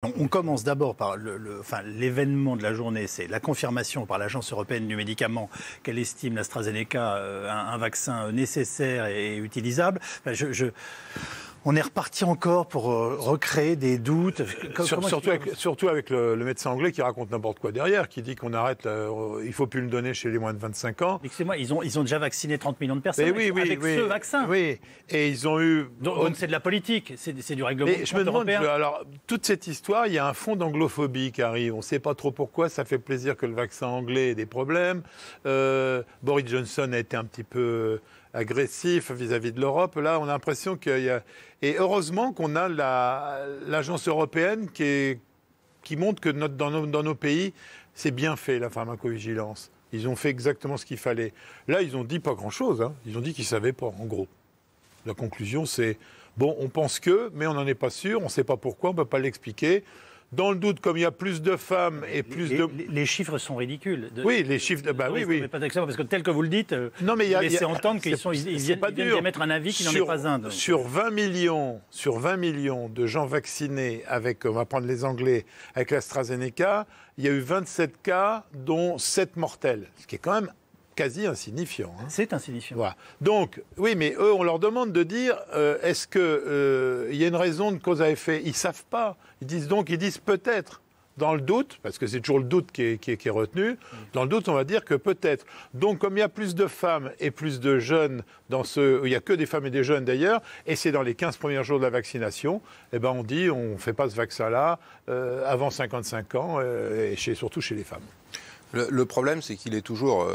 On commence d'abord par l'événement de la journée, c'est la confirmation par l'Agence européenne du médicament qu'elle estime l'AstraZeneca un vaccin nécessaire et utilisable. On est reparti encore pour recréer des doutes. Surtout avec le médecin anglais qui raconte n'importe quoi derrière, qui dit qu'on arrête, il ne faut plus le donner chez les moins de 25 ans. Excusez-moi, ils ont déjà vacciné 30 millions de personnes avec ce vaccin. Oui, et ils ont eu... Donc c'est de la politique, c'est du règlement je me demande, européen. alors, toute cette histoire, il y a un fond d'anglophobie qui arrive. On ne sait pas trop pourquoi, ça fait plaisir que le vaccin anglais ait des problèmes. Boris Johnson a été un petit peu agressif vis-à-vis de l'Europe. Là, on a l'impression qu'il y a... Et heureusement qu'on a l'agence européenne qui montre que dans nos pays, c'est bien fait, la pharmacovigilance. Ils ont fait exactement ce qu'il fallait. Là, ils ont dit pas grand-chose. Hein. Ils ont dit qu'ils ne savaient pas, en gros. La conclusion, c'est, bon, on pense que, mais on n'en est pas sûr, on ne sait pas pourquoi, on ne peut pas l'expliquer. Dans le doute, comme il y a plus de femmes et plus de... Les chiffres sont ridicules. Oui, les chiffres... oui. Pas d'exemple, parce que tel que vous le dites, non, mais vous laissez entendre qu'ils viennent d'émettre un avis qui n'en est pas un. Donc. Sur 20 millions de gens vaccinés avec, on va prendre les Anglais, avec l'AstraZeneca, il y a eu 27 cas, dont 7 mortels. Ce qui est quand même quasi insignifiant. Hein. C'est insignifiant. Voilà. Donc, oui, mais eux, on leur demande de dire, est-ce qu'il y a une raison de cause à effet? Ils ne savent pas. Ils disent peut-être. Dans le doute, parce que c'est toujours le doute qui est retenu, dans le doute, on va dire que peut-être. Donc, comme il y a plus de femmes et plus de jeunes, il n'y a que des femmes et des jeunes d'ailleurs, et c'est dans les 15 premiers jours de la vaccination, eh ben on dit on ne fait pas ce vaccin-là avant 55 ans, et surtout chez les femmes. Le problème, c'est qu'il est toujours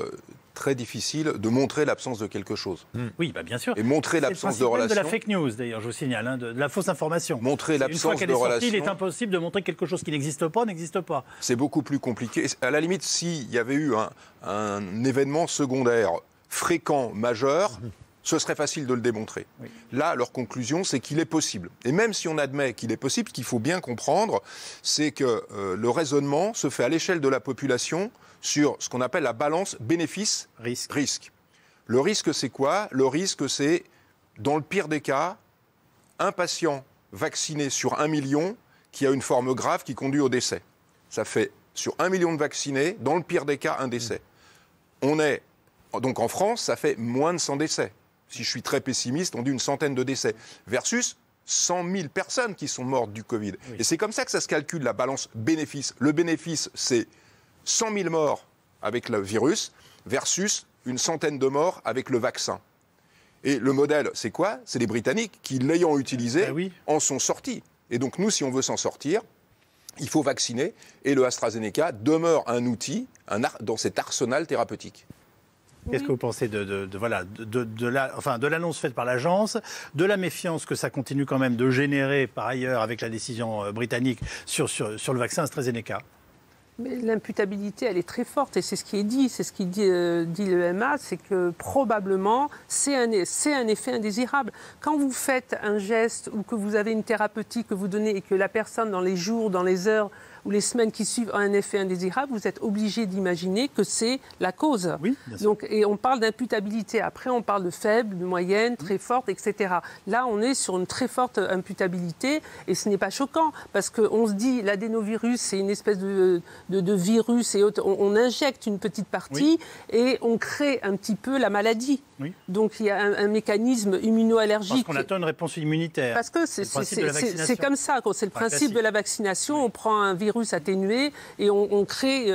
très difficile de montrer l'absence de quelque chose. Oui, bien sûr. Et montrer l'absence de relation. C'est le principe de la fake news, d'ailleurs, je vous signale, de la fausse information. Montrer l'absence de relation. Il est impossible de montrer quelque chose qui n'existe pas, n'existe pas. C'est beaucoup plus compliqué. À la limite, s'il y avait eu un événement secondaire fréquent, majeur, ce serait facile de le démontrer. Oui. Là, leur conclusion, c'est qu'il est possible. Et même si on admet qu'il est possible, ce qu'il faut bien comprendre, c'est que le raisonnement se fait à l'échelle de la population sur ce qu'on appelle la balance bénéfice-risque. Le risque, c'est quoi? Le risque, c'est, dans le pire des cas, un patient vacciné sur 1 million qui a une forme grave qui conduit au décès. Ça fait, sur 1 million de vaccinés, dans le pire des cas, un décès. Donc en France, ça fait moins de 100 décès. Si je suis très pessimiste, on dit une centaine de décès. Versus 100 000 personnes qui sont mortes du Covid. Oui. Et c'est comme ça que ça se calcule, la balance bénéfice. Le bénéfice, c'est 100 000 morts avec le virus versus une centaine de morts avec le vaccin. Et le modèle, c'est quoi? C'est les Britanniques qui, l'ayant utilisé, en sont sortis. Et donc nous, si on veut s'en sortir, il faut vacciner. Et le AstraZeneca demeure un outil dans cet arsenal thérapeutique. Qu'est-ce que vous pensez de l'annonce faite par l'agence, de la méfiance que ça continue quand même de générer par ailleurs avec la décision britannique sur le vaccin AstraZeneca? Mais l'imputabilité, elle est très forte et c'est ce qui est dit. C'est ce qui dit l'EMA, c'est que probablement c'est un effet indésirable. Quand vous faites un geste ou que vous avez une thérapeutique que vous donnez et que la personne, dans les jours, dans les heures ou les semaines qui suivent, a un effet indésirable, vous êtes obligé d'imaginer que c'est la cause. Oui, bien sûr. Donc, et on parle d'imputabilité. Après, on parle de faible, de moyenne, très forte, etc. Là, on est sur une très forte imputabilité et ce n'est pas choquant parce qu'on se dit l'adénovirus, c'est une espèce de virus et autres. On injecte une petite partie et on crée un petit peu la maladie. Oui. Donc, il y a un mécanisme immunoallergique. Parce qu'on attend une réponse immunitaire. Parce que c'est comme ça. C'est le principe de la vaccination. On prend un virus atténué et on crée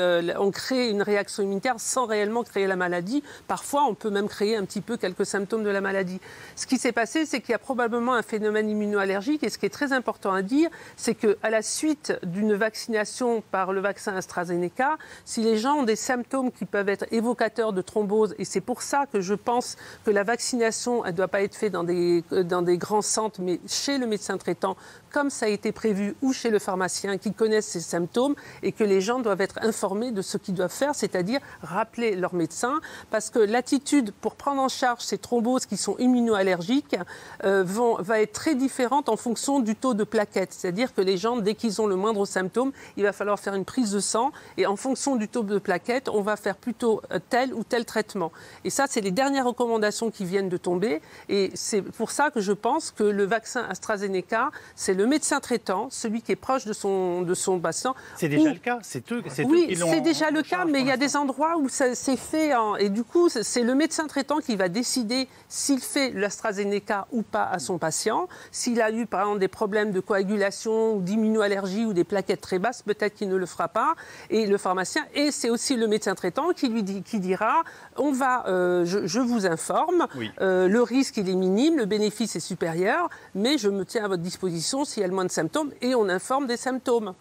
une réaction immunitaire sans réellement créer la maladie. Parfois, on peut même créer un petit peu quelques symptômes de la maladie. Ce qui s'est passé, c'est qu'il y a probablement un phénomène immunoallergique et ce qui est très important à dire, c'est qu'à la suite d'une vaccination par le vaccin AstraZeneca, si les gens ont des symptômes qui peuvent être évocateurs de thrombose, et c'est pour ça que je pense que la vaccination, elle ne doit pas être faite dans des grands centres, mais chez le médecin traitant, comme ça a été prévu, ou chez le pharmacien qui connaissent ces symptômes et que les gens doivent être informés de ce qu'ils doivent faire, c'est-à-dire rappeler leur médecin, parce que l'attitude pour prendre en charge ces thromboses qui sont immunoallergiques va être très différente en fonction du taux de plaquettes. C'est-à-dire que les gens, dès qu'ils ont le moindre symptôme, il va falloir faire une prise de sang et en fonction du taux de plaquettes, on va faire plutôt tel ou tel traitement. Et ça, c'est les dernières recommandations qui viennent de tomber et c'est pour ça que je pense que le vaccin AstraZeneca, c'est le médecin traitant, celui qui est proche de son patient. C'est déjà le cas, c'est eux oui, qui l'ont. C'est déjà le cas, mais il y a des endroits où ça s'est fait. Et du coup, c'est le médecin traitant qui va décider s'il fait l'AstraZeneca ou pas à son patient. S'il a eu, par exemple, des problèmes de coagulation ou d'immunoallergie ou des plaquettes très basses, peut-être qu'il ne le fera pas. Et le pharmacien, et c'est aussi le médecin traitant qui dira je vous informe, oui. Le risque il est minime, le bénéfice est supérieur, mais je me tiens à votre disposition s'il y a le moins de symptômes et on informe des symptômes.